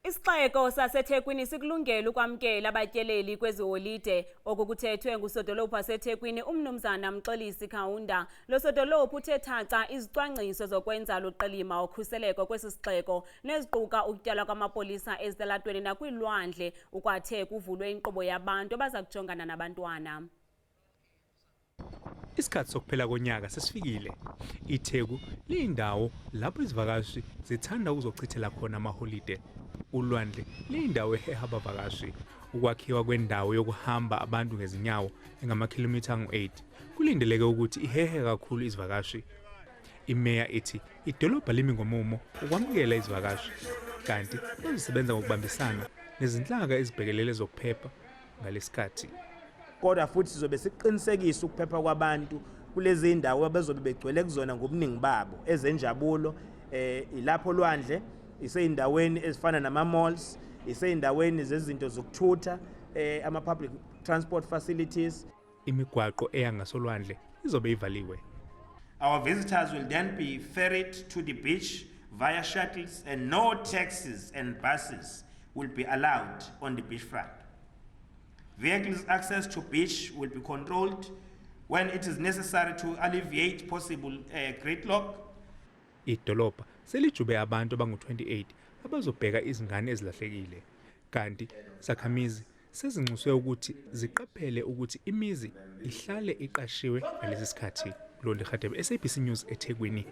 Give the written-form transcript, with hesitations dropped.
Isixeko saseThekwini sikulungele ukwamkela abatyeleli kweziholide okukuthethwe ngusodolophu waseThekwini uMnumzana Mxolisi Kaunda. Lo sodolophu uthe thaca izicwangciso zokwenza luqilima ukhuseleko kwesi sixeko neziquka ukutyalwa kwamapolisa ezitalatweni nakwiilwandle ukwathe kuvulwe inkqubo yabantu abaza kujongana nabantwana. Isikhathi sokuphela konyaka sesifikile. iTheku liyindawo lapho izivakashi zithanda ukuzochithela khona amaholide. Ulwandle liyindawo eheha abavakashi. Ukwakhiwa kwendawo yokuhamba abantu ngezinyawo engamakhilomitha angu-8 kulindeleke ukuthi ihehe kakhulu izivakashi. Imeya ithi idolobha limi ngomumo ukwamukela izivakashi, kanti bazisebenza ngokubambisana nezinhlaka ezibhekelele zokuphepha ngalesikhathi. Kodwa futhi sizobe siqinisekisa ukuphepha kwabantu kulezi indawo abazobe begcwele kuzona ngobuningi babo ezenjabulo, ilapho olwandle, iseyindaweni ezifana nama-malls, iseyindaweni zezinto zokuthutha, ama-public transport facilities. Imigwaqo eyangasolwandle izobe ivaliwe. Our visitors will then be ferried to the beach via shuttles, and no taxis and buses will be allowed on the beachfront. Vehicles' access to beach will be controlled when it is necessary to alleviate possible gridlock. Idolobha selijube abantu abangu-28 abazobheka izingane ezilahlekile, kanti zakhamizi sezinxuswe ukuthi ziqaphele ukuthi imizi ihlale iqashiwe ngalesi sikhathi. Londi Khatebe, SABC News, eThekwini.